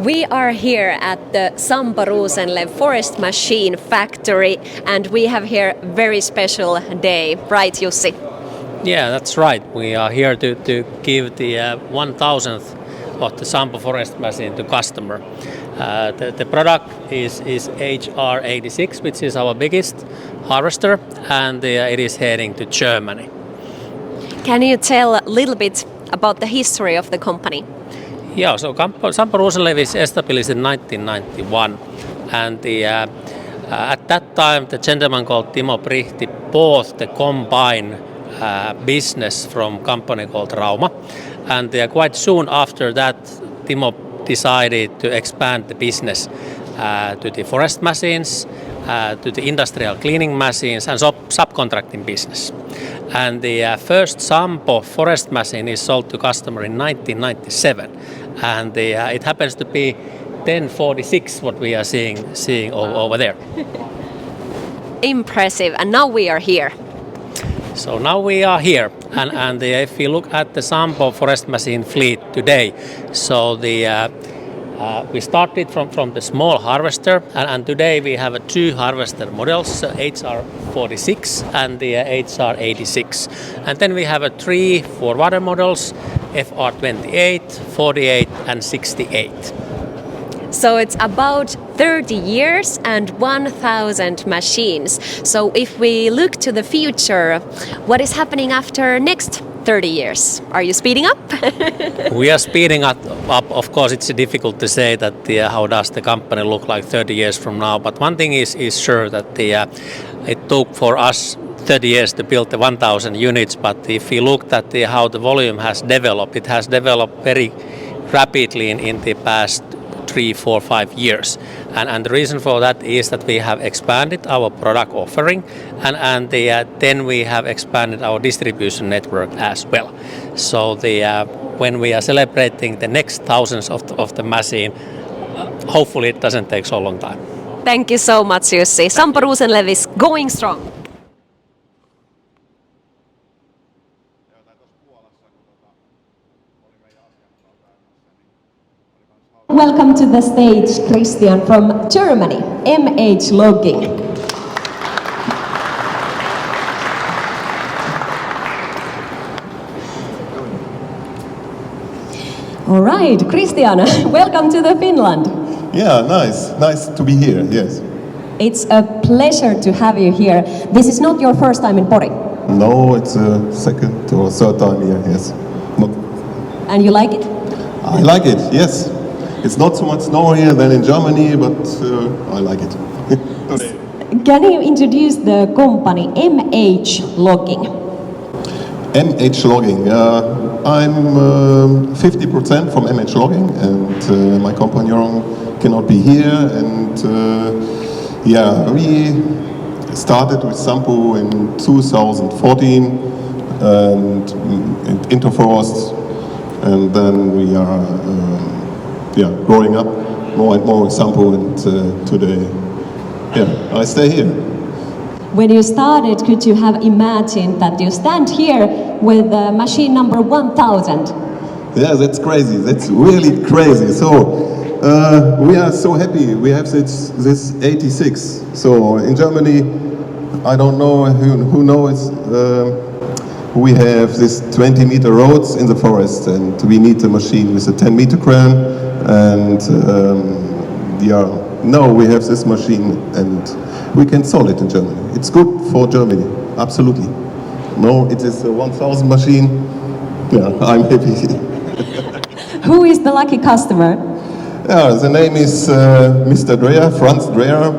We are here at the Sampo Rosenlew Forest Machine Factory, and we have here a very special day, right, Jussi? Yeah, that's right. We are here to give the 1,000th of the Sampo Forest Machine to customer. The product is HR86, which is our biggest harvester, and it is heading to Germany. Can you tell a little bit about the history of the company? Yeah, so Sampo Rosenlew is established in 1991, and at that time the gentleman called Timo Prihti bought the combine business from a company called Rauma, and quite soon after that Timo decided to expand the business to the forest machines, to the industrial cleaning machines and subcontracting business. And the first Sampo forest machine is sold to customer in 1997, and it happens to be 1046 what we are seeing over there. Impressive, and now we are here. So now we are here, and if you look at the Sampo forest machine fleet today, so we started from the small harvester, and today we have two harvester models, HR46 and the HR86. And then we have three for-water models, FR28, 48 and 68. So it's about 30 years and 1,000 machines. So if we look to the future, what is happening after next 30 years? Are you speeding up? We are speeding up. Of course, it's difficult to say that how does the company look like 30 years from now. But one thing is sure that it took for us 30 years to build the 1,000 units. But if you look at how the volume has developed, it has developed very rapidly in the past 3, 4, 5 years, and the reason for that is that we have expanded our product offering, and then we have expanded our distribution network as well. So when we are celebrating the next thousands of the machine, hopefully it doesn't take so long time. Thank you so much, Jussi. Sampo Rosenlew is going strong. Welcome to the stage, Christian from Germany, MH Logging. All right, Christian, welcome to the Finland. Yeah, nice to be here, yes. It's a pleasure to have you here. This is not your first time in Pori? No, it's a second or third time here, yes. No. And you like it? I like it, yes. It's not so much snow here than in Germany, but I like it. Can you introduce the company MH Logging? MH Logging. I'm 50% from MH Logging, and my companion cannot be here. And we started with Sampo in 2014 and Interforest, and then we are growing up more and more with Sampo, and today, I stay here. When you started, could you have imagined that you stand here with machine number 1,000? Yeah, that's crazy. That's really crazy. So we are so happy. We have this 86. So in Germany, I don't know who knows. We have this 20-meter roads in the forest, and we need a machine with a 10-meter crane. And now we have this machine, and we can sell it in Germany. It's good for Germany, absolutely. No, it is a 1,000 machine. Yeah, I'm happy. Who is the lucky customer? Yeah, the name is Mr. Dreher, Franz Dreher,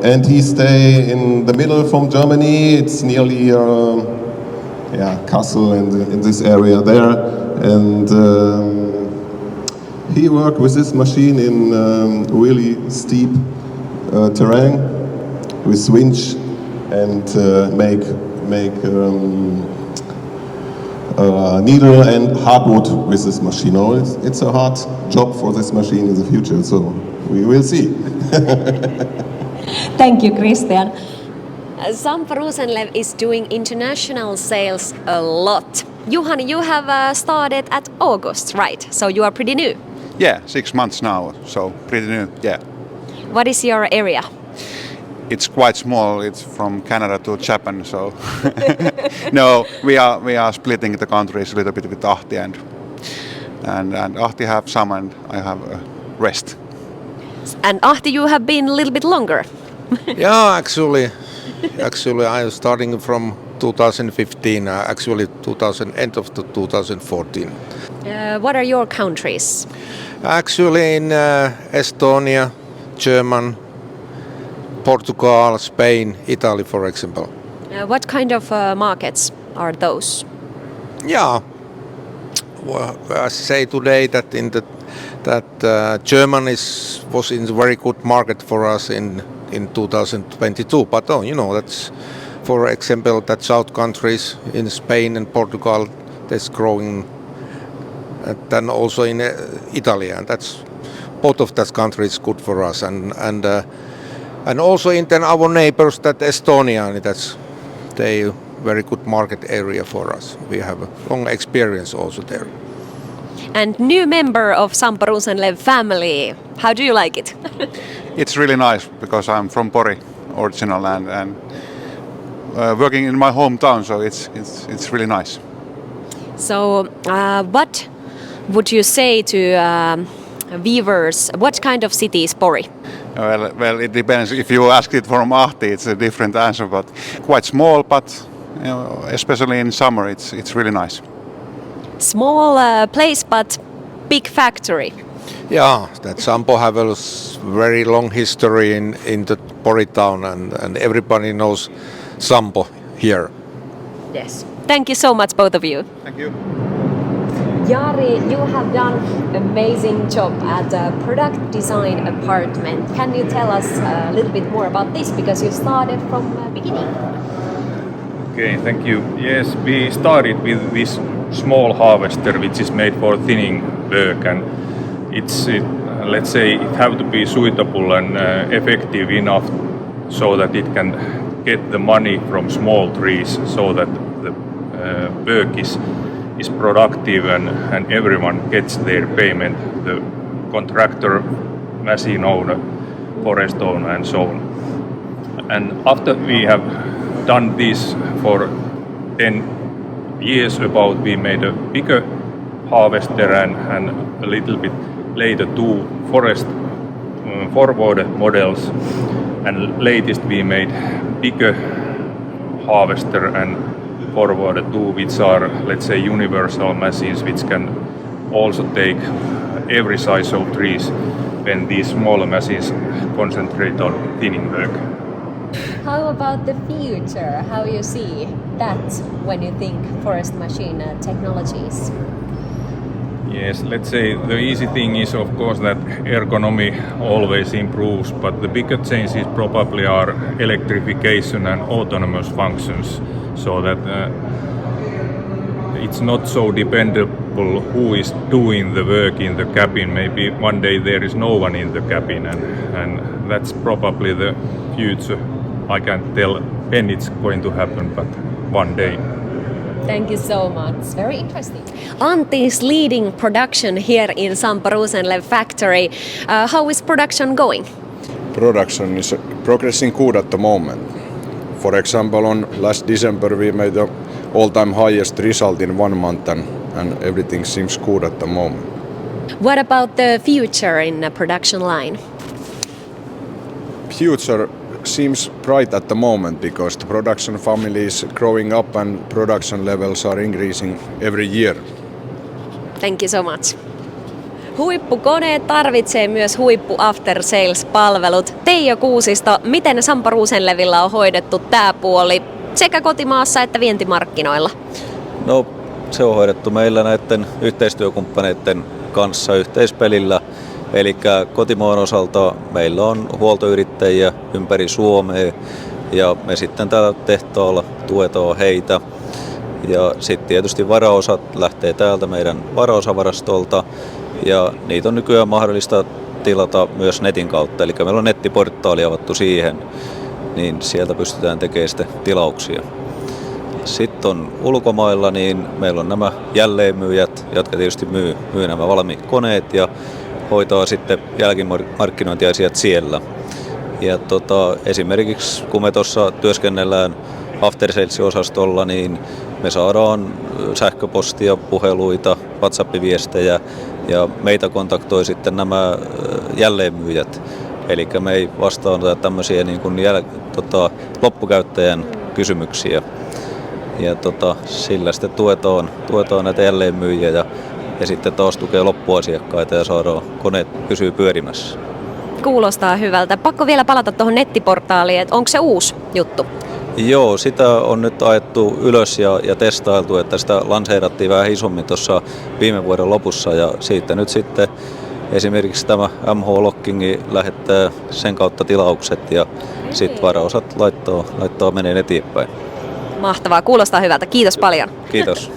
and he stay in the middle from Germany. It's nearly Kassel and in this area there, and he worked with this machine in really steep terrain with winch and make needle and hardwood with this machine. It's a hard job for this machine in the future, so we will see. Thank you, Christian. Sampo Rosenlew is doing international sales a lot. Juhani, you have started at August, right? So you are pretty new. Yeah, 6 months now, so pretty new. Yeah, What is your area? it's quite small. It's from Canada to Japan, so no, we are splitting the countries a little bit with Ahti and Ahti have some and I have rest. And Ahti, you have been a little bit longer. Yeah, actually, I'm starting from 2015. Actually, end of 2014. What are your countries? Actually, in Estonia, German, Portugal, Spain, Italy, for example. What kind of markets are those? Yeah, well, I say today that Germany was in a very good market for us in 2022. But that's, for example, that South countries in Spain and Portugal, that's growing. And then also in Italy, and that's both of those countries good for us. And also in then our neighbors, that Estonia, that's they very good market area for us. We have a long experience also there. And new member of Sampo Rosenlew family. How do you like it? It's really nice because I'm from Pori original and working in my hometown, so it's really nice. So, what would you say to viewers? What kind of city is Pori? Well, it depends. If you ask it from Ahti, it's a different answer, but quite small. But especially in summer, it's really nice. Small place, but big factory. Yeah, that Sampo have a very long history in the Pori town, and everybody knows Sampo here. Yes. Thank you so much, both of you. Thank you. Jari, you have done amazing job at a product design apartment. Can you tell us a little bit more about this? Because you started from the beginning. Okay, thank you. Yes, we started with this small harvester which is made for thinning work, and let's say it have to be suitable and effective enough so that it can get the money from small trees, so that the work is productive and everyone gets their payment, the contractor, machine owner, forest owner and so on. And after we have done this for 10 years about, we made a bigger harvester and a little bit later 2 forest forward models, and latest we made bigger harvester and forward 2, which are, let's say, universal machines which can also take every size of trees when these smaller machines concentrate on thinning work. How about the future? How you see that when you think forest machine technologies? Yes, let's say the easy thing is of course that ergonomy always improves, but the bigger changes probably are electrification and autonomous functions, so that it's not so dependable who is doing the work in the cabin. Maybe one day there is no one in the cabin, and that's probably the future. I can't tell when it's going to happen, but one day. Thank you so much. Very interesting. Antti is leading production here in Sampo Rosenlew factory. How is production going? Production is progressing good at the moment. For example, on last December we made the all-time highest result in 1 month, and everything seems good at the moment. What about the future in the production line? Future seems bright at the moment because the production family is growing up and production levels are increasing every year. Thank you so much. Huippukoneet tarvitsee myös huippu after sales -palvelut. Teijo Kuusisto, miten Sampo Rosenlewillä on hoidettu tämä puoli sekä kotimaassa että vientimarkkinoilla? No, se on hoidettu meillä näiden yhteistyökumppaneiden kanssa yhteispelillä. Eli kotimaan osalta meillä on huoltoyrittäjiä ympäri Suomea ja me sitten täällä tehtaalla tuetaan heitä. Ja sitten tietysti varaosat lähtee täältä meidän varaosavarastolta ja niitä on nykyään mahdollista tilata myös netin kautta. Eli meillä on nettiportaali avattu siihen, niin sieltä pystytään tekemään sitten tilauksia. Sitten on ulkomailla, niin meillä on nämä jälleenmyyjät, jotka tietysti myy nämä valmiit koneet ja hoitaa sitten jälkimarkkinointiasiat siellä. Ja esimerkiksi kun me tuossa työskennellään after sales-osastolla, niin me saadaan sähköpostia, puheluita, WhatsApp-viestejä ja meitä kontaktoi sitten nämä jälleenmyyjät. Eli me ei vastaanota tämmöisiä niin kuin loppukäyttäjän kysymyksiä. Ja sillä sitten tuetaan näitä jälleenmyyjiä ja sitten taas tukee loppuasiakkaita ja saadaan koneet pysyy pyörimässä. Kuulostaa hyvältä. Pakko vielä palata tuohon nettiportaaliin, että onko se uusi juttu? Joo, sitä on nyt ajettu ylös ja testailtu, että sitä lanseerattiin vähän isommin tuossa viime vuoden lopussa ja siitä nyt sitten esimerkiksi tämä MH-lockingi lähettää sen kautta tilaukset ja sitten varaosat laittaa menee eteenpäin. Mahtavaa, kuulostaa hyvältä. Kiitos paljon. Kiitos.